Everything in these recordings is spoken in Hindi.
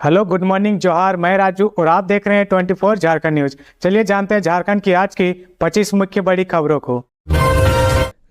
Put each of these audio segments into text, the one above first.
हेलो, गुड मॉर्निंग, जोहार। मैं राजू और आप देख रहे हैं 24 झारखंड न्यूज। चलिए जानते हैं झारखंड की आज की 25 मुख्य बड़ी खबरों को।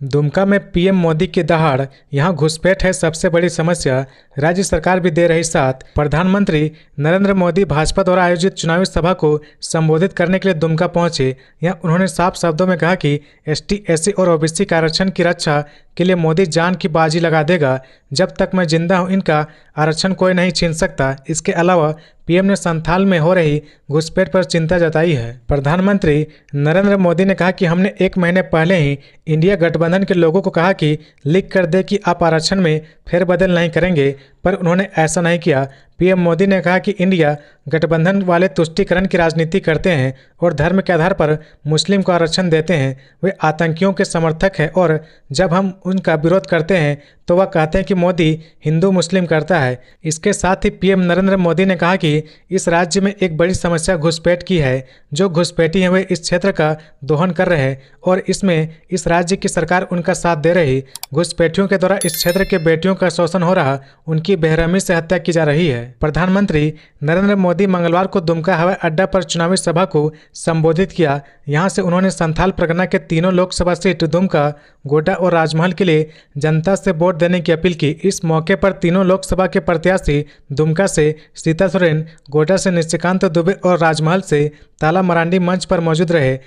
दुमका में पीएम मोदी की दहाड़, यहां घुसपैठ है सबसे बड़ी समस्या, राज्य सरकार भी दे रही साथ। प्रधानमंत्री नरेंद्र मोदी भाजपा द्वारा आयोजित चुनावी सभा को संबोधित करने के लिए दुमका पहुंचे। यहां उन्होंने साफ शब्दों में कहा कि एसटी, एससी और ओबीसी के आरक्षण की रक्षा के लिए मोदी जान की बाजी लगा देगा। जब तक मैं जिंदा हूं इनका आरक्षण कोई नहीं छीन सकता। इसके अलावा पीएम ने संथाल में हो रही घुसपैठ पर चिंता जताई है। प्रधानमंत्री नरेंद्र मोदी ने कहा कि हमने 1 महीने पहले ही इंडिया गठबंधन के लोगों को कहा कि लिख कर दे कि आप आरक्षण में फेरबदल नहीं करेंगे, पर उन्होंने ऐसा नहीं किया। पीएम मोदी ने कहा कि इंडिया गठबंधन वाले तुष्टीकरण की राजनीति करते हैं और धर्म के आधार पर मुस्लिम को आरक्षण देते हैं। वे आतंकियों के समर्थक हैं और जब हम उनका विरोध करते हैं तो वह कहते हैं कि मोदी हिंदू मुस्लिम करता है। इसके साथ ही पीएम नरेंद्र मोदी ने कहा कि इस राज्य में एक बड़ी समस्या घुसपैठ की है। जो घुसपैठी हैं वे इस क्षेत्र का दोहन कर रहे हैं और इसमें इस राज्य की सरकार उनका साथ दे रही। घुसपैठियों के द्वारा इस क्षेत्र के बेटियों का शोषण हो रहा, उनकी बेरहमी से हत्या की जा रही है। प्रधानमंत्री नरेंद्र मोदी मंगलवार को दुमका हवाई अड्डा पर चुनावी सभा को संबोधित किया। यहां से उन्होंने संथाल परगना के तीनों लोकसभा सीट दुमका, गोड्डा और राजमहल के लिए जनता से वोट देने की अपील की। इस मौके पर तीनों लोकसभा के प्रत्याशी दुमका से सीता सोरेन, गोड्डा से निशिकांत दुबे और राजमहल से ताला मरांडी मंच पर मौजूद रहे।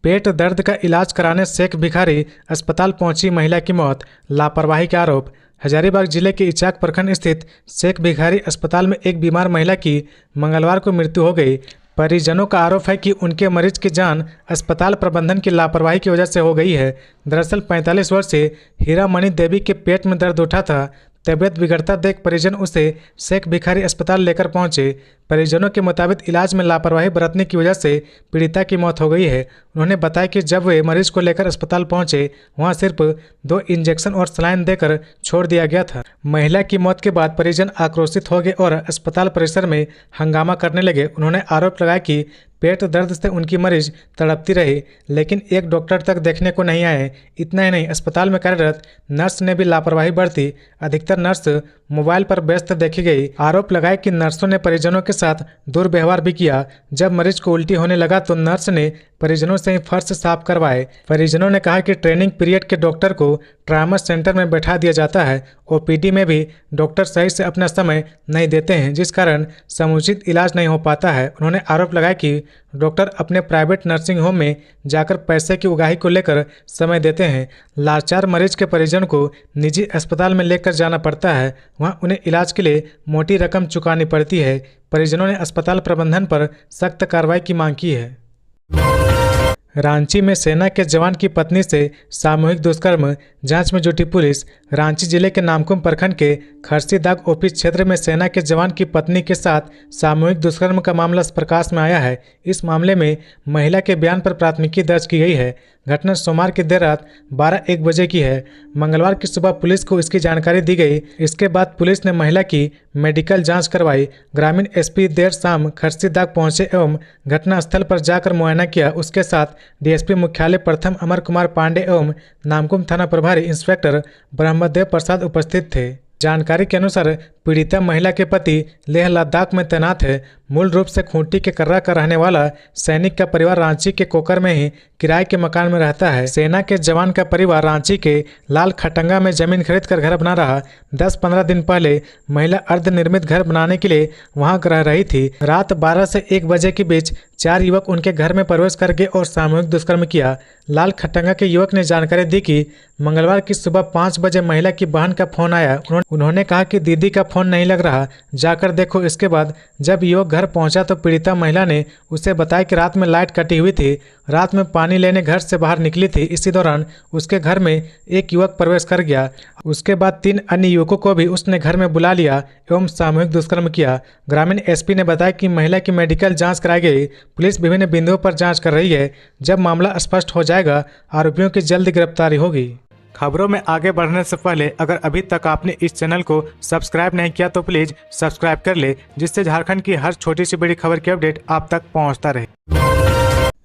पेट दर्द का इलाज कराने शेख भिखारी अस्पताल पहुंची महिला की मौत, लापरवाही के आरोप। हजारीबाग जिले के इचाक प्रखंड स्थित शेख भिखारी अस्पताल में एक बीमार महिला की मंगलवार को मृत्यु हो गई। परिजनों का आरोप है कि उनके मरीज की जान अस्पताल प्रबंधन की लापरवाही की वजह से हो गई है। दरअसल 45 वर्षीय हीरामणि देवी के पेट में दर्द उठा था। तबियत बिगड़ता देख परिजन उसे शेख भिखारी अस्पताल लेकर पहुंचे। परिजनों के मुताबिक इलाज में लापरवाही बरतने की वजह से पीड़िता की मौत हो गई है। उन्होंने बताया कि जब वे मरीज को लेकर अस्पताल पहुंचे वहां सिर्फ 2 इंजेक्शन और सलाइन देकर छोड़ दिया गया था। महिला की मौत के बाद परिजन आक्रोशित हो गए और अस्पताल परिसर में हंगामा करने लगे। उन्होंने आरोप लगाया कि पेट दर्द से उनकी मरीज तड़पती रही, लेकिन एक डॉक्टर तक देखने को नहीं आए। इतना ही नहीं, अस्पताल में कार्यरत नर्स ने भी लापरवाही बरती। अधिकतर नर्स मोबाइल पर व्यस्त देखी गई। आरोप लगाया कि नर्सों ने परिजनों के साथ दुर्व्यवहार भी किया। जब मरीज को उल्टी होने लगा तो नर्स ने परिजनों से ही फर्श साफ करवाए। परिजनों ने कहा कि ट्रेनिंग पीरियड के डॉक्टर को ट्रामा सेंटर में बैठा दिया जाता है। ओपीडी में भी डॉक्टर सही से अपना समय नहीं देते हैं, जिस कारण समुचित इलाज नहीं हो पाता है। उन्होंने आरोप लगाया कि डॉक्टर अपने प्राइवेट नर्सिंग होम में जाकर पैसे की उगाही को लेकर समय देते हैं। लाचार मरीज के परिजन को निजी अस्पताल में लेकर जाना पड़ता है, वहाँ उन्हें इलाज के लिए मोटी रकम चुकानी पड़ती है। परिजनों ने अस्पताल प्रबंधन पर सख्त कार्रवाई की मांग की है। रांची में सेना के जवान की पत्नी से सामूहिक दुष्कर्म, जांच में जुटी पुलिस। रांची जिले के नामकुम प्रखंड के खरसीदाग ओपी क्षेत्र में सेना के जवान की पत्नी के साथ सामूहिक दुष्कर्म का मामला प्रकाश में आया है। इस मामले में महिला के बयान पर प्राथमिकी दर्ज की गई है। घटना सोमवार की देर रात 12-1 बजे की है। मंगलवार की सुबह पुलिस को इसकी जानकारी दी गई। इसके बाद पुलिस ने महिला की मेडिकल जांच करवाई। ग्रामीण एसपी देर शाम खरसीदाग पहुंचे एवं घटनास्थल पर जाकर मुआयना किया। उसके साथ डीएसपी मुख्यालय प्रथम अमर कुमार पांडे एवं नामकुम थाना प्रभारी इंस्पेक्टर ब्रह्मदेव प्रसाद उपस्थित थे। जानकारी के अनुसार पीड़िता महिला के पति लेह लद्दाख में तैनात है। मूल रूप से खूंटी के कर्रा का रहने वाला सैनिक का परिवार रांची के कोकर में ही किराए के मकान में रहता है। सेना के जवान का परिवार रांची के लाल खटंगा में जमीन खरीदकर घर बना रहा। 10-15 दिन पहले महिला अर्धनिर्मित घर बनाने के लिए वहां रह रही थी। रात 12 से 1 बजे के बीच 4 युवक उनके घर में प्रवेश कर गए और सामूहिक दुष्कर्म किया। लाल खटंगा के युवक ने जानकारी दी कि मंगलवार की सुबह 5 बजे महिला की बहन का फोन आया। उन्होंने कहा कि दीदी का फोन नहीं लग रहा, जाकर देखो। इसके बाद जब युवक घर पहुंचा तो पीड़िता महिला ने उसे बताया कि रात में लाइट कटी हुई थी। रात में पानी लेने घर से बाहर निकली थी। इसी दौरान उसके घर में एक युवक प्रवेश कर गया। उसके बाद 3 अन्य युवकों को भी उसने घर में बुला लिया एवं सामूहिक दुष्कर्म किया। ग्रामीण एसपी ने बताया कि महिला की मेडिकल जांच कराई गई। पुलिस विभिन्न बिंदुओं पर जांच कर रही है। जब मामला स्पष्ट हो जाएगा आरोपियों की जल्द गिरफ्तारी होगी। खबरों में आगे बढ़ने से पहले अगर अभी तक आपने इस चैनल को सब्सक्राइब नहीं किया तो प्लीज सब्सक्राइब कर ले, जिससे झारखंड की हर छोटी सी बड़ी खबर की अपडेट आप तक पहुंचता रहे।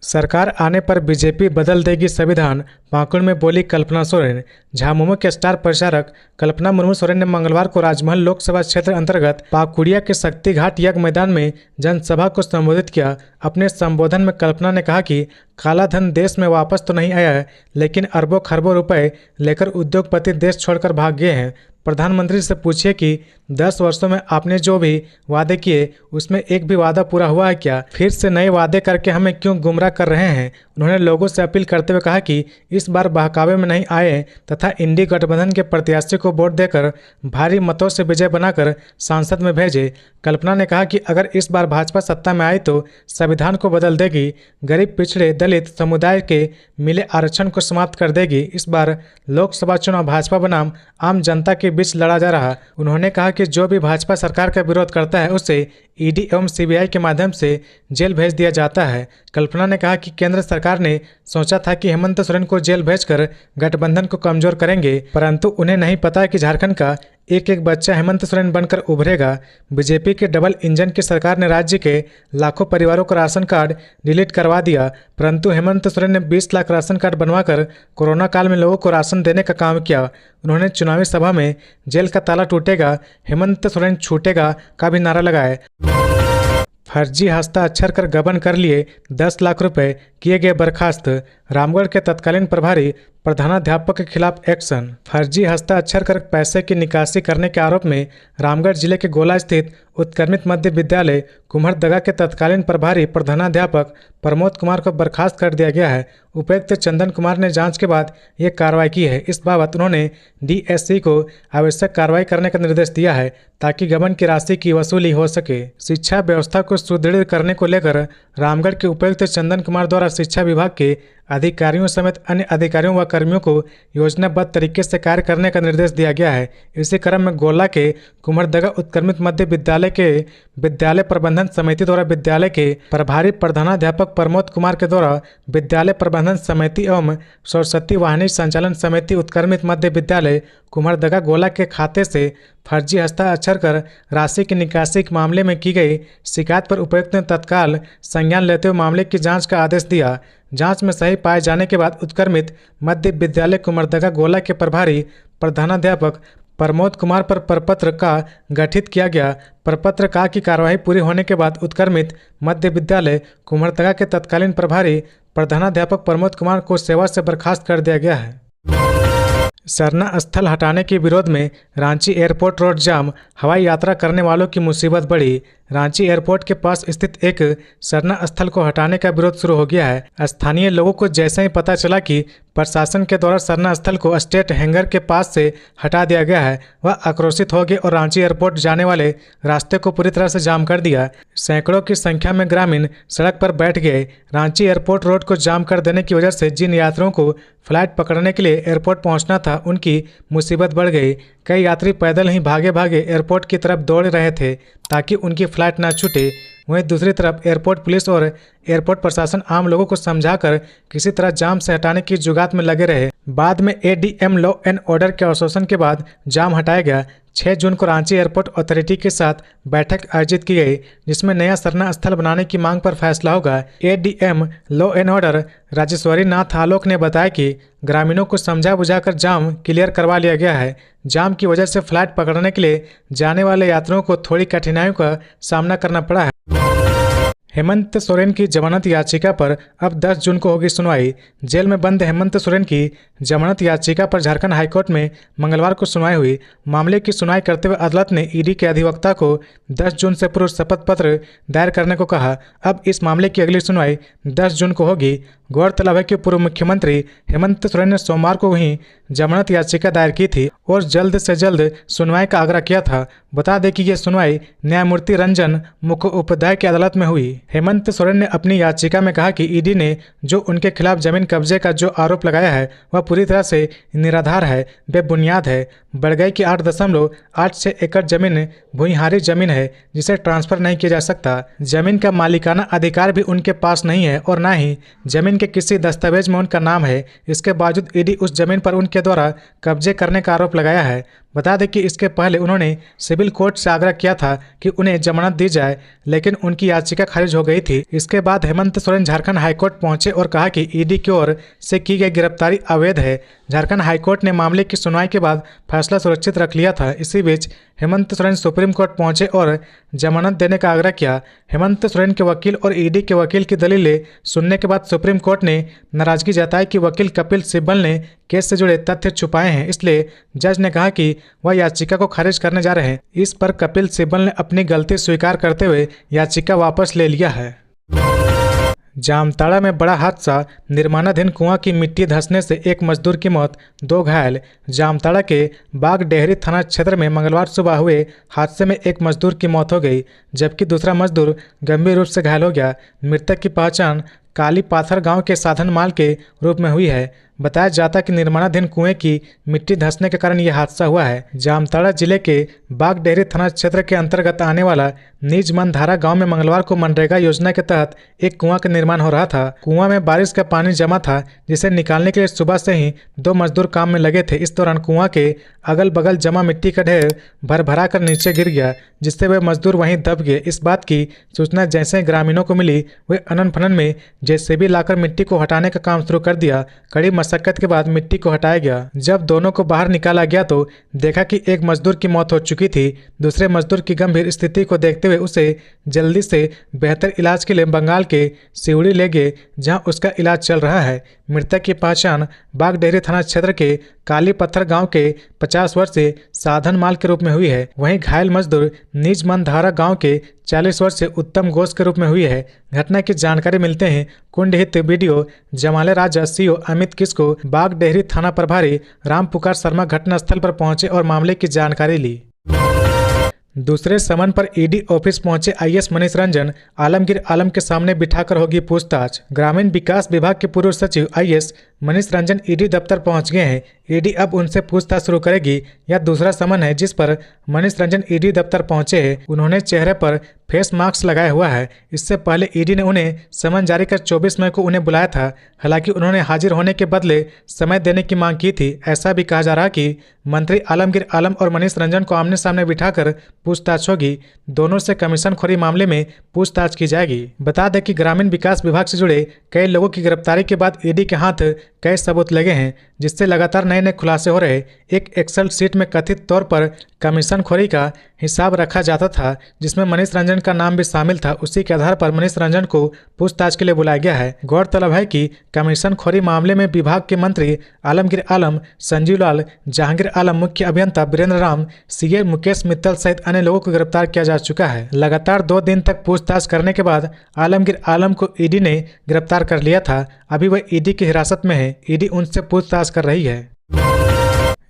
सरकार आने पर बीजेपी बदल देगी संविधान, पाकुड़ में बोली कल्पना सोरेन। झामुमो के स्टार प्रचारक कल्पना मुर्मू सोरेन ने मंगलवार को राजमहल लोकसभा क्षेत्र अंतर्गत पाकुड़िया के शक्ति घाट यज्ञ मैदान में जनसभा को संबोधित किया। अपने संबोधन में कल्पना ने कहा कि काला धन देश में वापस तो नहीं आया है, लेकिन अरबों खरबों रुपए लेकर उद्योगपति देश छोड़कर भाग गए हैं। प्रधानमंत्री से पूछिए कि 10 वर्षों में आपने जो भी वादे किए उसमें एक भी वादा पूरा हुआ है क्या? फिर से नए वादे करके हमें क्यों गुमराह कर रहे हैं? उन्होंने लोगों से अपील करते हुए कहा कि इस बार बहकावे में नहीं आए तथा इंडी गठबंधन के प्रत्याशी को वोट देकर भारी मतों से विजय बनाकर संसद में भेजे। कल्पना ने कहा कि अगर इस बार भाजपा सत्ता में आई तो संविधान को बदल देगी, गरीब पिछड़े दलित समुदाय के मिले आरक्षण को समाप्त कर देगी। इस बार लोकसभा चुनाव भाजपा बनाम आम जनता के बीच लड़ा जा रहा। उन्होंने कहा कि जो भी भाजपा सरकार का विरोध करता है उसे ईडी एवं सीबीआई के माध्यम से जेल भेज दिया जाता है। कल्पना ने कहा कि केंद्र सरकार ने सोचा था कि हेमंत सोरेन को जेल भेजकर गठबंधन को कमजोर करेंगे, परंतु उन्हें नहीं पता कि झारखंड का एक एक बच्चा हेमंत सोरेन बनकर उभरेगा। बीजेपी के डबल इंजन की सरकार ने राज्य के लाखों परिवारों का राशन कार्ड डिलीट करवा दिया, परंतु हेमंत सोरेन ने 20 लाख राशन कार्ड बनवाकर कोरोना काल में लोगों को राशन देने का काम किया। उन्होंने चुनावी सभा में जेल का ताला टूटेगा, हेमंत सोरेन छूटेगा का भी नारा लगाया। फर्जी हस्ताक्षर कर गबन कर लिए 10 लाख रुपए, किए गए बर्खास्त। रामगढ़ के तत्कालीन प्रभारी प्रधानाध्यापक के खिलाफ एक्शन। फर्जी हस्ताक्षर कर पैसे की निकासी करने के आरोप में रामगढ़ जिले के गोला स्थित उत्क्रमित मध्य विद्यालय कुम्हरदगा के तत्कालीन प्रभारी प्रधानाध्यापक प्रमोद कुमार को बर्खास्त कर दिया गया है। उपायुक्त चंदन कुमार ने जांच के बाद ये कार्रवाई की है। इस बाबत उन्होंने डीएससी को आवश्यक कार्रवाई करने का निर्देश दिया है ताकि गबन की राशि की वसूली हो सके। शिक्षा व्यवस्था को सुदृढ़ करने को लेकर रामगढ़ के उपायुक्त चंदन कुमार द्वारा शिक्षा विभाग के अधिकारियों समेत अन्य अधिकारियों व कर्मियों को योजनाबद्ध तरीके से कार्य करने का निर्देश दिया गया है। इसी क्रम में गोला के कुम्हरदगा उत्क्रमित मध्य विद्यालय के विद्यालय प्रबंधन समिति द्वारा विद्यालय के प्रभारी प्रधानाध्यापक प्रमोद कुमार के द्वारा विद्यालय प्रबंधन समिति एवं सरस्वती वाहिनी संचालन समिति उत्क्रमित मध्य विद्यालय कुम्हरदगा गोला के खाते से फर्जी हस्ताक्षर कर राशि की निकासी के मामले में की गई शिकायत पर उपायुक्त ने तत्काल संज्ञान लेते हुए मामले की जांच का आदेश दिया। जांच में सही पाए जाने के बाद उत्क्रमित मध्य विद्यालय कुम्हरदगा गोला के प्रभारी प्रधानाध्यापक प्रमोद कुमार पर प्रपत्र का गठित किया गया। प्रपत्र का की कार्रवाई पूरी होने के बाद उत्क्रमित मध्य विद्यालय कुम्हरदगा के तत्कालीन प्रभारी प्रधानाध्यापक प्रमोद कुमार को सेवा से बर्खास्त कर दिया गया है। सरना स्थल हटाने के विरोध में रांची एयरपोर्ट रोड जाम, हवाई यात्रा करने वालों की मुसीबत बढ़ी। रांची एयरपोर्ट के पास स्थित एक सरना स्थल को हटाने का विरोध शुरू हो गया है। स्थानीय लोगों को जैसे ही पता चला कि प्रशासन के द्वारा सरना स्थल को स्टेट हैंगर के पास से हटा दिया गया है, वह आक्रोशित हो गए और रांची एयरपोर्ट जाने वाले रास्ते को पूरी तरह से जाम कर दिया। सैकड़ों की संख्या में ग्रामीण सड़क पर बैठ गए। रांची एयरपोर्ट रोड को जाम कर देने की वजह से जिन यात्रियों को फ्लाइट पकड़ने के लिए एयरपोर्ट पहुंचना था, उनकी मुसीबत बढ़ गई। कई यात्री पैदल ही भागे भागे एयरपोर्ट की तरफ दौड़ रहे थे ताकि उनकी फ्लाइट ना छूटे। वहीं दूसरी तरफ एयरपोर्ट पुलिस और एयरपोर्ट प्रशासन आम लोगों को समझाकर किसी तरह जाम से हटाने की जुगात में लगे रहे। बाद में एडीएम लॉ एंड ऑर्डर के आश्वासन के बाद जाम हटाया गया। 6 जून को रांची एयरपोर्ट अथॉरिटी के साथ बैठक आयोजित की गई, जिसमें नया सरना स्थल बनाने की मांग पर फैसला होगा। ADM law and order Rajeshwari Nath Alok ने बताया कि ग्रामीणों को समझा बुझाकर जाम क्लियर करवा लिया गया है। जाम की वजह से फ्लाइट पकड़ने के लिए जाने वाले यात्रियों को थोड़ी कठिनाइयों का सामना करना पड़ा है। हेमंत सोरेन की जमानत याचिका पर अब 10 जून को होगी सुनवाई। जेल में बंद हेमंत सोरेन की जमानत याचिका पर झारखंड हाईकोर्ट में मंगलवार को सुनवाई हुई। मामले की सुनवाई करते हुए अदालत ने ईडी के अधिवक्ता को 10 जून से पूर्व शपथ पत्र दायर करने को कहा। अब इस मामले की अगली सुनवाई 10 जून को होगी। गौरतलब है कि पूर्व मुख्यमंत्री हेमंत सोरेन ने सोमवार को ही जमानत याचिका दायर की थी और जल्द से जल्द सुनवाई का आग्रह किया था। बता दें कि यह सुनवाई न्यायमूर्ति रंजन मुखोपाध्याय की अदालत में हुई। हेमंत सोरेन ने अपनी याचिका में कहा कि ईडी ने जो उनके खिलाफ जमीन कब्जे का जो आरोप लगाया है वह पूरी तरह से निराधार है, बेबुनियाद है। बड़गई की 8.86 एकड़ जमीन भूइहारी जमीन है जिसे ट्रांसफर नहीं किया जा सकता। जमीन का मालिकाना अधिकार भी उनके पास नहीं है और न ही जमीन के किसी दस्तावेज में उनका नाम है। इसके बावजूद ईडी उस जमीन पर उनके द्वारा कब्जे करने का आरोप लगाया है। बता दें कि इसके पहले उन्होंने सिविल कोर्ट से आग्रह किया था कि उन्हें जमानत दी जाए, लेकिन उनकी याचिका खारिज हो गई थी। इसके बाद हेमंत सोरेन झारखंड हाईकोर्ट पहुंचे और कहा कि ईडी की ओर से की गई गिरफ्तारी अवैध है। झारखंड हाईकोर्ट ने मामले की सुनवाई के बाद फैसला सुरक्षित रख लिया था। इसी बीच हेमंत सोरेन सुप्रीम कोर्ट पहुंचे और जमानत देने का आग्रह किया। हेमंत सोरेन के वकील और ईडी के वकील की दलीलें सुनने के बाद सुप्रीम कोर्ट ने नाराजगी जताई कि वकील कपिल सिब्बल ने केस से जुड़े तथ्य छुपाए हैं, इसलिए जज ने कहा कि वह याचिका को खारिज करने जा रहे हैं। इस पर कपिल सिब्बल ने अपनी गलती स्वीकार करते हुए याचिका वापस ले लिया है। जामताड़ा में बड़ा हादसा, निर्माणाधीन कुआं की मिट्टी धंसने से एक मजदूर की मौत, 2 घायल। जामताड़ा के बागडेहरी थाना क्षेत्र में मंगलवार सुबह हुए हादसे में एक मजदूर की मौत हो गई, जबकि दूसरा मजदूर गंभीर रूप से घायल हो गया। मृतक की पहचान काली पाथर गांव के साधन माल के रूप में हुई है। बताया जाता कि निर्माणाधीन कुएं की मिट्टी धंसने के कारण यह हादसा हुआ है। जामताड़ा जिले के बागडेहरी थाना क्षेत्र के अंतर्गत आने वाला निज मनधारा गांव में मंगलवार को मनरेगा योजना के तहत एक कुआं का निर्माण हो रहा था। कुआं में बारिश का पानी जमा था, जिसे निकालने के लिए सुबह से ही 2 मजदूर काम में लगे थे। इस दौरान कुआं के अगल बगल जमा मिट्टी का ढेर भर कर नीचे गिर गया, जिससे वे मजदूर वहीं दब गए। इस बात की सूचना जैसे ग्रामीणों को मिली, वे अनन फनन में जेसीबी लाकर मिट्टी को हटाने का काम शुरू कर दिया। कड़ी मशक्कत के बाद मिट्टी को हटाया गया। जब दोनों को बाहर निकाला गया तो देखा कि एक मजदूर की मौत हो चुकी थी। दूसरे मजदूर की गंभीर स्थिति को देखते हुए उसे जल्दी से बेहतर इलाज के लिए बंगाल के सिवड़ी ले गए, जहां उसका इलाज चल रहा है। मृतक की पहचान बागडेहरी थाना क्षेत्र के काली पत्थर गांव के 50 वर्षीय साधन माल के रूप में हुई है। वहीं घायल मजदूर निज मनधारा गांव के 40 वर्षीय उत्तम घोष के रूप में हुई है। घटना की जानकारी मिलते हैं कुंडहित बीडीओ जमाले राजा सीओ अमित किसको बागडेहरी थाना प्रभारी राम पुकार शर्मा घटनास्थल पर पहुंचे और मामले की जानकारी ली। दूसरे समन पर ईडी ऑफिस पहुंचे आईएएस मनीष रंजन, आलमगीर आलम के सामने बिठाकर होगी पूछताछ। ग्रामीण विकास विभाग के पूर्व सचिव आईएएस मनीष रंजन ईडी दफ्तर पहुंच गए हैं। ईडी अब उनसे पूछताछ शुरू करेगी। यह दूसरा समन है जिस पर मनीष रंजन ईडी दफ्तर पहुंचे हैं। उन्होंने चेहरे पर फेस मास्क लगाया हुआ है। इससे पहले ईडी ने उन्हें समन जारी कर 24 मई को उन्हें बुलाया था। हालांकि उन्होंने हाजिर होने के बदले समय देने की मांग की थी। ऐसा भी कहा जा रहा कि मंत्री आलमगीर आलम और मनीष रंजन को आमने सामने बिठाकर पूछताछ होगी। दोनों से कमीशनखोरी मामले में पूछताछ की जाएगी। बता दें कि ग्रामीण विकास विभाग से जुड़े कई लोगों की गिरफ्तारी के बाद ईडी के हाथ कई सबूत लगे हैं, जिससे लगातार नए नए खुलासे हो रहे। एक एक्सेल शीट में कथित तौर पर कमीशनखोरी का हिसाब रखा जाता था, जिसमें मनीष रंजन का नाम भी शामिल था। उसी के आधार पर मनीष रंजन को पूछताछ के लिए बुलाया गया है। गौरतलब है कि कमीशनखोरी मामले में विभाग के मंत्री आलमगीर आलम, संजीव लाल, जहांगीर आलम, मुख्य अभियंता वीरेंद्र राम, सीए मुकेश मित्तल सहित अन्य लोगों को गिरफ्तार किया जा चुका है। लगातार 2 दिन तक पूछताछ करने के बाद आलमगीर आलम को ईडी ने गिरफ्तार कर लिया था। अभी वह ईडी की हिरासत में है। ईडी उनसे पूछताछ कर रही है।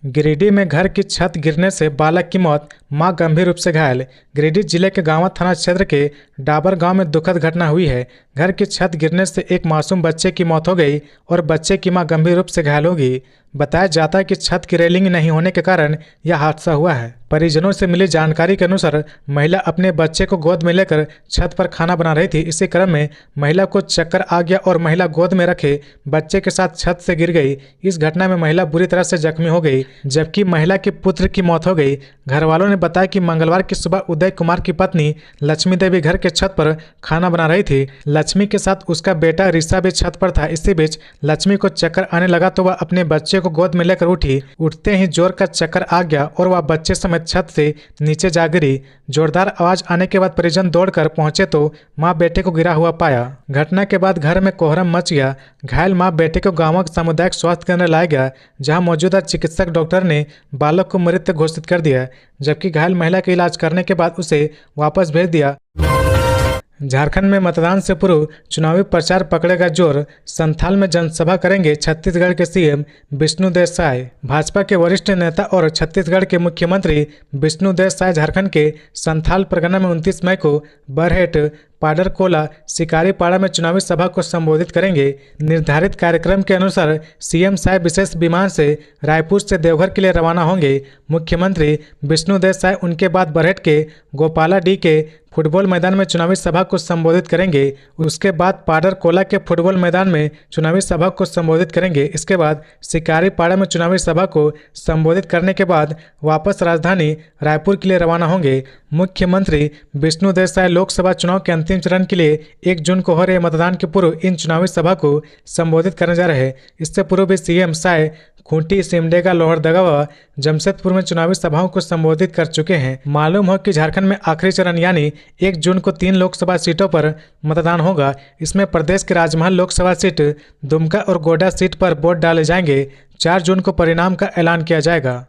गिरिडीह में घर की छत गिरने से बालक की मौत, मां गंभीर रूप से घायल। गिरिडीह जिले के गांवा थाना क्षेत्र के डाबर गांव में दुखद घटना हुई है। घर की छत गिरने से एक मासूम बच्चे की मौत हो गई और बच्चे की मां गंभीर रूप से घायल हो गई। बताया जाता है कि छत की रेलिंग नहीं होने के कारण यह हादसा हुआ है। परिजनों से मिली जानकारी के अनुसार महिला अपने बच्चे को गोद में लेकर छत पर खाना बना रही थी। इसी क्रम में महिला को चक्कर आ गया और महिला गोद में रखे बच्चे के साथ छत से गिर गई। इस घटना में महिला बुरी तरह से जख्मी हो गई, जबकि महिला के पुत्र की मौत हो गई। घर वालों ने बताया कि मंगलवार की सुबह उदय कुमार की पत्नी लक्ष्मी देवी घर के छत पर खाना बना रही थी। लक्ष्मी के साथ उसका बेटा ऋषा भी छत पर था। इसी बीच लक्ष्मी को चक्कर आने लगा तो वह अपने बच्चे को गोद में लेकर उठी। उठते ही जोर का चक्कर आ गया और वह बच्चे समेत छत से नीचे जा गिरी। जोरदार आवाज आने के बाद परिजन दौड़कर पहुंचे तो मां बेटे को गिरा हुआ पाया। घटना के बाद घर में कोहराम मच गया। घायल मां बेटे को गांव सामुदायिक स्वास्थ्य केंद्र लाया गया, जहां मौजूदा चिकित्सक डॉक्टर ने बालक को मृत घोषित कर दिया, जबकि घायल महिला का इलाज करने के बाद उसे वापस भेज दिया। झारखंड में मतदान से पूर्व चुनावी प्रचार पकड़ेगा जोर। संथाल में जनसभा करेंगे छत्तीसगढ़ के सीएम विष्णुदेव साय। भाजपा के वरिष्ठ नेता और छत्तीसगढ़ के मुख्यमंत्री विष्णुदेव साय झारखंड के संथाल परगना में 29 मई को बरहेट, पाडर कोला शिकारीपाड़ा में चुनावी सभा को संबोधित करेंगे। निर्धारित कार्यक्रम के अनुसार सीएम साय विशेष विमान से रायपुर से देवघर के लिए रवाना होंगे। मुख्यमंत्री विष्णुदेव साय उनके बाद बरहेट के गोपाला डी के फुटबॉल मैदान में चुनावी सभा को संबोधित करेंगे। उसके बाद पाडर कोला के फुटबॉल मैदान में चुनावी सभा को संबोधित करेंगे। इसके बाद शिकारीपाड़ा में चुनावी सभा को संबोधित करने के बाद वापस राजधानी रायपुर के लिए रवाना होंगे। मुख्यमंत्री विष्णुदेव साय लोकसभा चुनाव के अंतिम चरण के लिए 1 जून को हो रहे मतदान के पूर्व इन चुनावी सभा को संबोधित करने जा रहे हैं। इससे पूर्व भी सीएम साय खूंटी, सिमडेगा, लोहरदगा व जमशेदपुर में चुनावी सभाओं को संबोधित कर चुके हैं। मालूम हो कि झारखंड में आखिरी चरण यानी 1 जून को 3 लोकसभा सीटों पर मतदान होगा। इसमें प्रदेश के राजमहल लोकसभा सीट, दुमका और गोड्डा सीट पर वोट डाले जाएंगे। 4 जून को परिणाम का ऐलान किया जाएगा।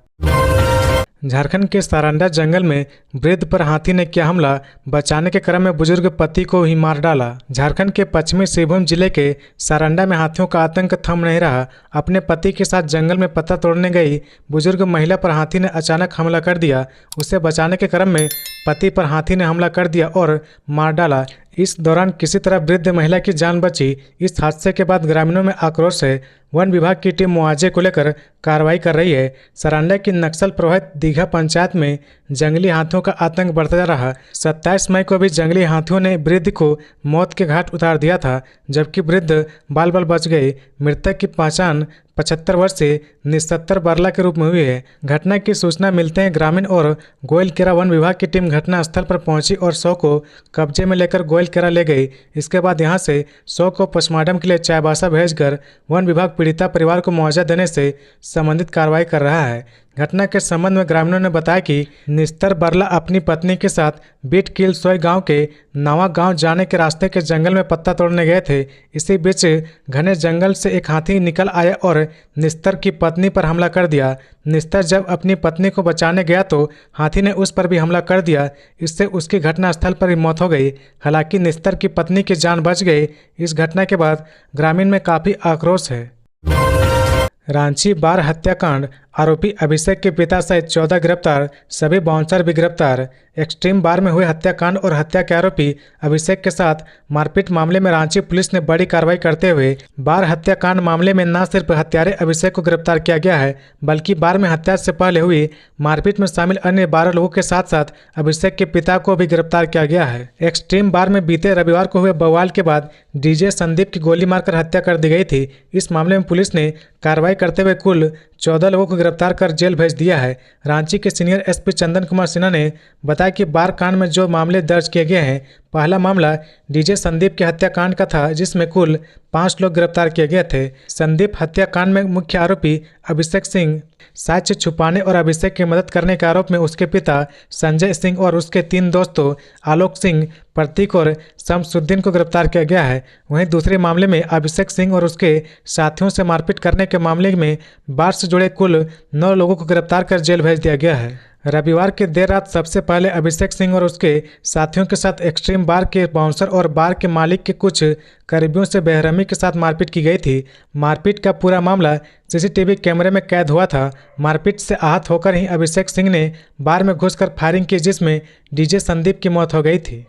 झारखंड के सारंडा जंगल में वृद्ध पर हाथी ने किया हमला, बचाने के क्रम में बुजुर्ग पति को ही मार डाला। झारखंड के पश्चिमी सिंहभूम जिले के सारंडा में हाथियों का आतंक थम नहीं रहा। अपने पति के साथ जंगल में पत्ता तोड़ने गई बुजुर्ग महिला पर हाथी ने अचानक हमला कर दिया। उसे बचाने के क्रम में पति पर हाथी ने हमला कर दिया और मार डाला। इस दौरान किसी तरह वृद्ध महिला की जान बची। इस हादसे के बाद ग्रामीणों में आक्रोश है। वन विभाग की टीम मुआवजे को लेकर कार्रवाई कर रही है। सारंडा की नक्सल प्रभावित दीघा पंचायत में जंगली हाथियों का आतंक बढ़ता जा रहा। 27 मई को भी जंगली हाथियों ने वृद्ध को मौत के घाट उतार दिया था, जबकि वृद्ध बाल बाल बच गए। मृतक की पहचान 75 वर्षीय निस्तर बरला के रूप में हुई है। घटना की सूचना मिलते हैं ग्रामीण और गोइलकेरा वन विभाग की टीम घटनास्थल पर पहुंची और शव को कब्जे में लेकर गोइलकेरा ले गई। इसके बाद यहां से शव को पोस्टमार्टम के लिए चाईबासा भेजकर वन विभाग पीड़िता परिवार को मुआवजा देने से संबंधित कार्रवाई कर रहा है। घटना के संबंध में ग्रामीणों ने बताया कि निस्तर बरला अपनी पत्नी के साथ बीट किल सोई गांव के नवा गांव जाने के रास्ते के जंगल में पत्ता तोड़ने गए थे। इसी बीच घने जंगल से एक हाथी निकल आया और निस्तर की पत्नी पर हमला कर दिया। निस्तर जब अपनी पत्नी को बचाने गया तो हाथी ने उस पर भी हमला कर दिया। इससे उसकी घटनास्थल पर ही मौत हो गई। हालांकि निस्तर की पत्नी की जान बच गई। इस घटना के बाद ग्रामीण में काफ़ी आक्रोश है। रांची बार हत्याकांड, आरोपी अभिषेक के पिता सहित 14 गिरफ्तार, सभी बाउंसर भी गिरफ्तार। एक्सट्रीम बार में हुए हत्याकांड और हत्या के आरोपी अभिषेक के साथ मारपीट मामले में रांची पुलिस ने बड़ी कार्रवाई करते हुए बार हत्याकांड मामले में न सिर्फ हत्यारे अभिषेक को गिरफ्तार किया गया है, बल्कि बार में हत्या से पहले हुई मारपीट में शामिल अन्य 12 लोगों के साथ साथ अभिषेक के पिता को भी गिरफ्तार किया गया है। एक्सट्रीम बार में बीते रविवार को हुए बवाल के बाद डीजे संदीप की गोली मारकर हत्या कर दी गई थी। इस मामले में पुलिस ने कार्रवाई करते हुए कुल 14 लोगों को गिरफ्तार कर जेल भेज दिया है। रांची के सीनियर एसपी चंदन कुमार सिन्हा ने बताया कि बार कांड में जो मामले दर्ज किए गए हैं, पहला मामला डीजे संदीप के हत्याकांड का था, जिसमें कुल 5 लोग गिरफ्तार किए गए थे। संदीप हत्याकांड में मुख्य आरोपी अभिषेक सिंह, साक्ष्य छुपाने और अभिषेक की मदद करने के आरोप में उसके पिता संजय सिंह और उसके 3 दोस्तों आलोक सिंह, प्रतीक और शमसुद्दीन को गिरफ्तार किया गया है। वहीं दूसरे मामले में अभिषेक सिंह और उसके साथियों से मारपीट करने के मामले में बार से जुड़े कुल 9 लोगों को गिरफ्तार कर जेल भेज दिया गया है। रविवार की देर रात सबसे पहले अभिषेक सिंह और उसके साथियों के साथ एक्सट्रीम बार के बाउंसर और बार के मालिक के कुछ करीबियों से बेरहमी के साथ मारपीट की गई थी। मारपीट का पूरा मामला सीसीटीवी कैमरे में कैद हुआ था। मारपीट से आहत होकर ही अभिषेक सिंह ने बार में घुसकर फायरिंग की, जिसमें डीजे संदीप की मौत हो गई थी।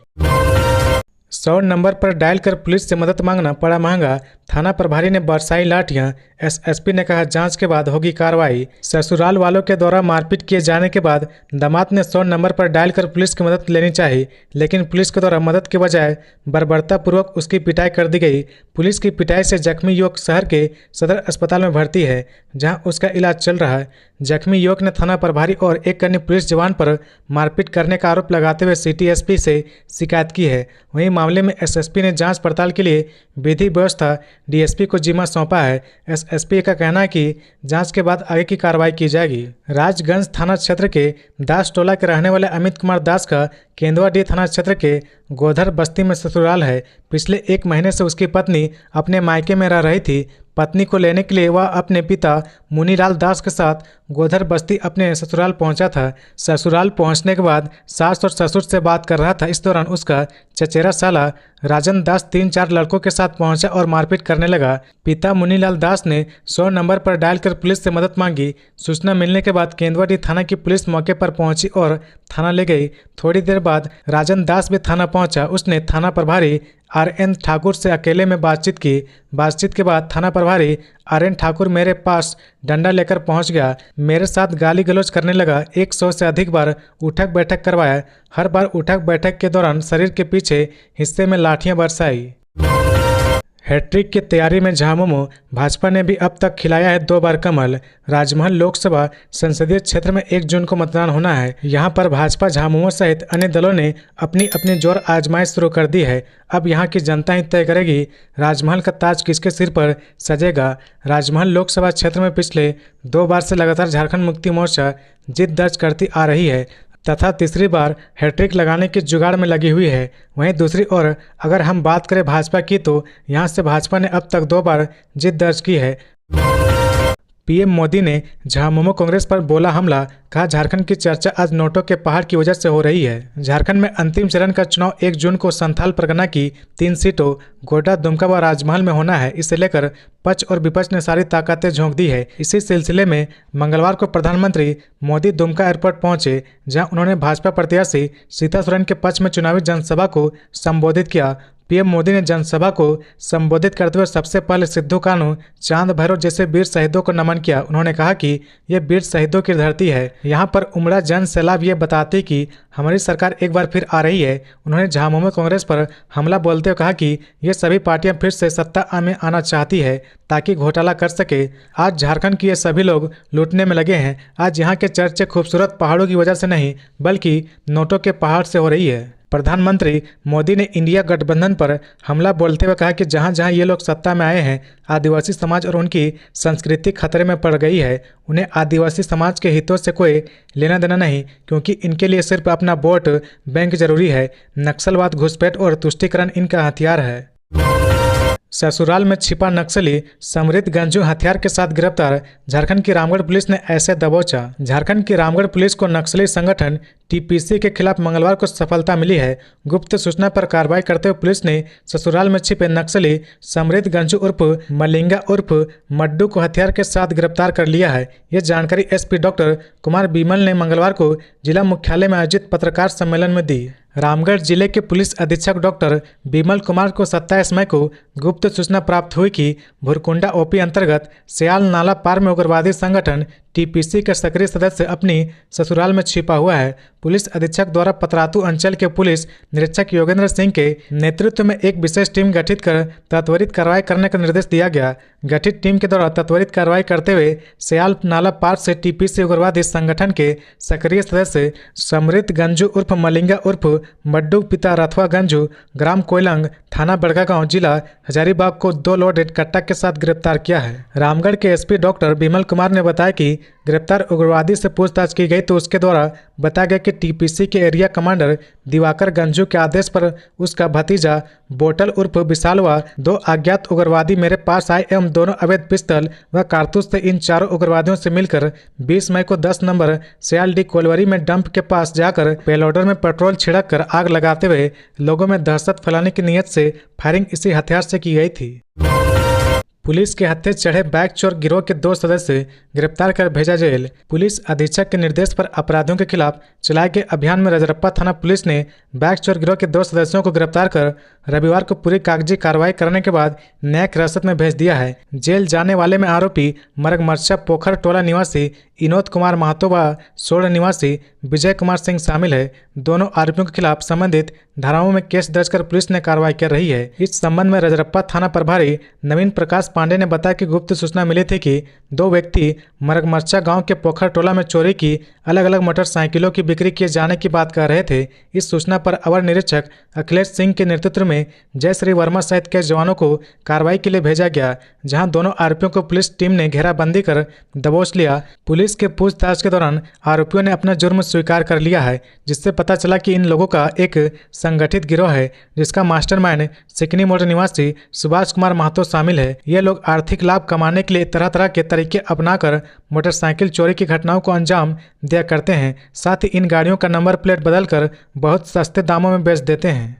100 नंबर पर डायल कर पुलिस से मदद मांगना पड़ा महंगा, थाना प्रभारी ने बरसाई लाठियां, एसएसपी ने कहा जांच के बाद होगी कार्रवाई। ससुराल वालों के द्वारा मारपीट किए जाने के बाद दामाद ने 100 नंबर पर डायल कर पुलिस की मदद लेनी चाहिए, लेकिन पुलिस के द्वारा मदद के बजाय बर्बरतापूर्वक उसकी पिटाई कर दी गई। पुलिस की पिटाई से जख्मी युवक शहर के सदर अस्पताल में भर्ती है, जहां उसका इलाज चल रहा है। जख्मी युवक ने थाना प्रभारी और एक अन्य पुलिस जवान पर मारपीट करने का आरोप लगाते हुए सिटी एसपी से शिकायत की है। वहीं मामले में एसएसपी ने जांच पड़ताल के लिए विधि व्यवस्था डीएसपी को जिम्मा सौंपा है। एसएसपी का कहना है कि जांच के बाद आगे की कार्रवाई की जाएगी। राजगंज थाना क्षेत्र के दास टोला के रहने वाले अमित कुमार दास का केंदुआडीह थाना क्षेत्र के गोधर बस्ती में ससुराल है। पिछले 1 महीने से उसकी पत्नी अपने मायके में रह रही थी। पत्नी को लेने के लिए वह अपने पिता मुनीलाल दास के साथ गोधर बस्ती अपने ससुराल पहुंचा था। ससुराल पहुंचने के बाद सास और ससुर से बात कर रहा था। इस दौरान उसका चचेरा साला राजन दास 3-4 लड़कों के साथ पहुंचा और मारपीट करने लगा। पिता मुनीलाल दास ने 100 नंबर पर डायल कर पुलिस से मदद मांगी। सूचना मिलने के बाद केंदुआडीह थाना की पुलिस मौके पर पहुंची और थाना ले गई। थोड़ी देर बाद राजन दास भी थाना पहुंचा। उसने थाना प्रभारी RN ठाकुर से अकेले में बातचीत की। बातचीत के बाद थाना प्रभारी RN ठाकुर मेरे पास डंडा लेकर पहुंच गया। मेरे साथ गाली गलौज करने लगा। 100 से अधिक बार उठक बैठक करवाया। हर बार उठक बैठक के दौरान शरीर के पीछे हिस्से में लाठियां बरसाई। हैट्रिक की तैयारी में झामुमो। भाजपा ने भी अब तक खिलाया है 2 बार कमल। राजमहल लोकसभा संसदीय क्षेत्र में 1 जून को मतदान होना है। यहां पर भाजपा झामुमो सहित अन्य दलों ने अपनी अपनी जोर आजमाइश शुरू कर दी है। अब यहां की जनता ही तय करेगी राजमहल का ताज किसके सिर पर सजेगा। राजमहल लोकसभा क्षेत्र में पिछले 2 बार से लगातार झारखंड मुक्ति मोर्चा जीत दर्ज करती आ रही है तथा तीसरी बार हैट्रिक लगाने की जुगाड़ में लगी हुई है। वहीं दूसरी ओर अगर हम बात करें भाजपा की तो यहां से भाजपा ने अब तक 2 बार जीत दर्ज की है। PM मोदी ने झामुमो कांग्रेस पर बोला हमला। कहा झारखंड की चर्चा आज नोटों के पहाड़ की वजह से हो रही है। झारखंड में अंतिम चरण का चुनाव 1 जून को संथाल परगना की 3 सीटों गोड्डा, दुमका व राजमहल में होना है। इसे लेकर पक्ष और विपक्ष ने सारी ताकतें झोंक दी है। इसी सिलसिले में मंगलवार को प्रधानमंत्री मोदी दुमका एयरपोर्ट पहुंचे, जहां उन्होंने भाजपा प्रत्याशी सीता सोरेन के पक्ष में चुनावी जनसभा को संबोधित किया। PM मोदी ने जनसभा को संबोधित करते हुए सबसे पहले सिद्धू कान्हू, चांद भैरव जैसे वीर शहीदों को नमन किया। उन्होंने कहा कि यह वीर शहीदों की धरती है। यहाँ पर उमड़ा जन सैलाब ये बताती कि हमारी सरकार एक बार फिर आ रही है। उन्होंने झामुमो कांग्रेस पर हमला बोलते हुए कहा कि ये सभी पार्टियां फिर से सत्ता में आना चाहती है ताकि घोटाला कर सके। आज झारखंड की ये सभी लोग लूटने में लगे हैं। आज यहाँ के चर्चे खूबसूरत पहाड़ों की वजह से नहीं बल्कि नोटों के पहाड़ से हो रही है। प्रधानमंत्री मोदी ने इंडिया गठबंधन पर हमला बोलते हुए कहा कि जहां जहां ये लोग सत्ता में आए हैं आदिवासी समाज और उनकी संस्कृति खतरे में पड़ गई है। उन्हें आदिवासी समाज के हितों से कोई लेना देना नहीं, क्योंकि इनके लिए सिर्फ अपना वोट बैंक जरूरी है। नक्सलवाद, घुसपैठ और तुष्टीकरण इनका हथियार है। ससुराल में छिपा नक्सली समृद्ध गंजू हथियार के साथ गिरफ्तार। झारखंड की रामगढ़ पुलिस ने ऐसे दबोचा। झारखंड की रामगढ़ पुलिस को नक्सली संगठन TPC के खिलाफ मंगलवार को सफलता मिली है। गुप्त सूचना पर कार्रवाई करते हुए पुलिस ने ससुराल में छिपे नक्सली समृद्ध गंजू उर्फ मलिंगा उर्फ मड्डू को हथियार के साथ गिरफ्तार कर लिया है। यह जानकारी SP डॉक्टर कुमार बीमल ने मंगलवार को जिला मुख्यालय में आयोजित पत्रकार सम्मेलन में दी। रामगढ़ जिले के पुलिस अधीक्षक डॉक्टर बीमल कुमार को 27 मई को गुप्त सूचना प्राप्त हुई कि भुरकुंडा OP अंतर्गत सयाल नाला पार में उग्रवादी संगठन TPC के सक्रिय सदस्य अपनी ससुराल में छिपा हुआ है। पुलिस अधीक्षक द्वारा पतरातू अंचल के पुलिस निरीक्षक योगेंद्र सिंह के नेतृत्व में एक विशेष टीम गठित कर त्वरित कार्रवाई करने का निर्देश दिया गया। गठित टीम के द्वारा त्वरित कार्रवाई करते हुए सयाल नाला पार से TPC उग्रवादी संगठन के सक्रिय सदस्य समृद्ध गंजू उर्फ मलिंगा उर्फ मड्डू पिता रथवा गंजू, ग्राम कोयलंग, थाना बड़कागांव, जिला हजारीबाग को 2 लोडेड कट्टा के साथ गिरफ्तार किया है। रामगढ़ के SP डॉक्टर बीमल कुमार ने बताया कि गिरफ्तार उग्रवादी से पूछताछ की गई तो उसके द्वारा बताया गया कि TPC के एरिया कमांडर दिवाकर गंजू के आदेश पर उसका भतीजा बोटल उर्फ विशाल व 2 अज्ञात उग्रवादी मेरे पास आए एवं दोनों अवैध पिस्तौल व कारतूस से इन चारों उग्रवादियों से मिलकर 20 मई को 10 नंबर सयाल डी कोलवरी में डंप के पास जाकर पेलोडर में पेट्रोल छिड़क कर आग लगाते हुए लोगों में दहशत फैलाने की नीयत से फायरिंग इसी हथियार से की गई थी। पुलिस के हत्थे चढ़े बाइक चोर गिरोह के 2 सदस्य गिरफ्तार कर भेजा जेल। पुलिस अधीक्षक के निर्देश पर अपराधियों के खिलाफ चलाए गए अभियान में रजरप्पा थाना पुलिस ने बाइक चोर गिरोह के 2 सदस्यों को गिरफ्तार कर रविवार को पूरी कागजी कार्रवाई करने के बाद न्यायिक हिरासत में भेज दिया है। जेल जाने वाले में आरोपी मरगमर्चा पोखर टोला निवासी इनोद कुमार महतो व सोड़ निवासी विजय कुमार सिंह शामिल है। दोनों आरोपियों के खिलाफ संबंधित धाराओं में केस दर्ज कर पुलिस ने कार्रवाई कर रही है। इस संबंध में रजरप्पा थाना प्रभारी नवीन प्रकाश पांडे ने बताया कि गुप्त सूचना मिली थी कि 2 व्यक्ति मरगमर्चा गांव के पोखर टोला में चोरी की अलग अलग मोटरसाइकिलों की बिक्री किए जाने की बात कर रहे थे। इस सूचना पर अवर निरीक्षक अखिलेश सिंह के नेतृत्व में जयश्री वर्मा सहित के जवानों को कार्रवाई के लिए भेजा गया, जहां दोनों आरोपियों को पुलिस टीम ने घेराबंदी कर दबोच लिया। पुलिस पुलिस के पूछताछ के दौरान आरोपियों ने अपना जुर्म स्वीकार कर लिया है, जिससे पता चला कि इन लोगों का एक संगठित गिरोह है जिसका मास्टरमाइंड सिकनी मोड़ निवासी सुभाष कुमार महतो शामिल है। ये लोग आर्थिक लाभ कमाने के लिए तरह तरह के तरीके अपनाकर मोटरसाइकिल चोरी की घटनाओं को अंजाम दिया करते हैं। साथ ही इन गाड़ियों का नंबर प्लेट बदलकर बहुत सस्ते दामों में बेच देते हैं।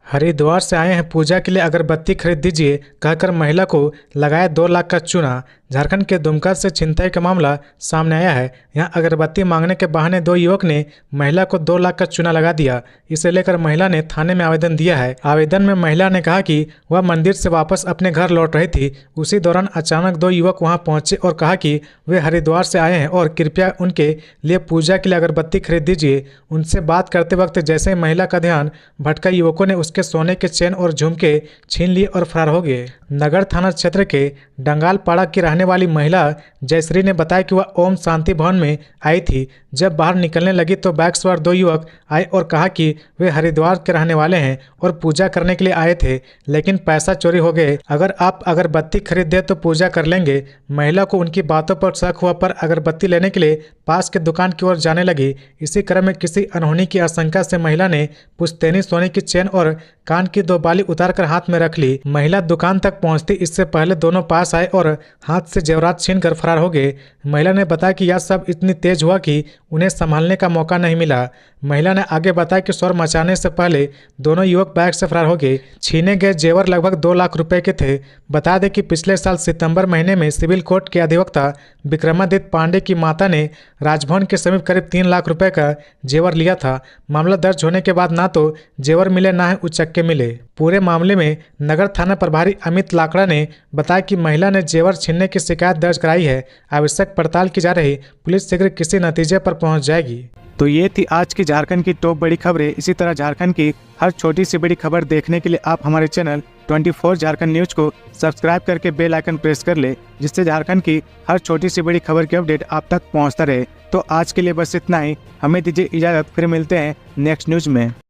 हरिद्वार से आए हैं पूजा के लिए अगरबत्ती खरीद दीजिए कहकर महिला को लगाया 2 लाख का चूना। झारखंड के दुमका से छिनताई का मामला सामने आया है। यहां अगरबत्ती मांगने के बहाने 2 युवक ने महिला को 2 लाख का चूना लगा दिया। इसे लेकर महिला ने थाने में आवेदन दिया है। आवेदन में महिला ने कहा कि वह मंदिर से वापस अपने घर लौट रही थी। उसी दौरान अचानक 2 युवक वहां पहुंचे और कहा कि वे हरिद्वार से आए हैं और कृपया उनके लिए पूजा के लिए अगरबत्ती खरीद दीजिए। उनसे बात करते वक्त जैसे ही महिला का ध्यान भटका, युवकों ने उसके सोने के चेन और झुमके छीन लिए और फरार हो गए। नगर थाना क्षेत्र के डंगालपाड़ा की रहने वाली महिला जयश्री ने बताया कि वह ओम शांति भवन में आई थी। जब बाहर निकलने लगी तो बाइक सवार 2 युवक आए और कहा कि वे हरिद्वार के रहने वाले हैं और पूजा करने के लिए आए थे, लेकिन पैसा चोरी हो गए। अगर आप अगरबत्ती खरीद दे तो पूजा कर लेंगे। महिला को उनकी बातों पर शक हुआ पर अगरबत्ती लेने के लिए पास के दुकान की ओर जाने लगी। इसी क्रम में किसी अनहोनी की आशंका से महिला ने पुश्तैनी सोने की चेन और कान की 2 बाली उतारकर हाथ में रख ली। महिला दुकान तक पहुंचती इससे पहले दोनों पास आए और हाथ से जेवरात छीन कर फरार हो गए। महिला ने बताया कि यह सब इतनी तेज हुआ कि उन्हें संभालने का मौका नहीं मिला। महिला ने आगे बताया कि शोर मचाने से पहले दोनों युवक बाइक से फरार हो गए। छीने गए जेवर लगभग 2 लाख रुपए के थे। बता दें कि पिछले साल सितंबर महीने में सिविल कोर्ट के अधिवक्ता विक्रमादित्य पांडे की माता ने राजभवन के समीप करीब 3 लाख रुपए का जेवर लिया था। मामला दर्ज होने के बाद ना तो जेवर मिले ना ही उचक्के मिले। पूरे मामले में नगर थाना प्रभारी अमित लाकड़ा ने बताया कि महिला ने जेवर छीनने की शिकायत दर्ज कराई है। आवश्यक पड़ताल की जा रही। पुलिस शीघ्र किसी नतीजे पर पहुंच जाएगी। तो ये थी आज की झारखंड की टॉप बड़ी खबरें। इसी तरह झारखंड की हर छोटी सी बड़ी खबर देखने के लिए आप हमारे चैनल 24 झारखंड न्यूज को सब्सक्राइब करके बेल आइकन प्रेस कर ले, जिससे झारखंड की हर छोटी सी बड़ी खबर की अपडेट आप तक पहुंचता रहे। तो आज के लिए बस इतना ही। हमें दीजिए इजाजत, फिर मिलते हैं नेक्स्ट न्यूज में।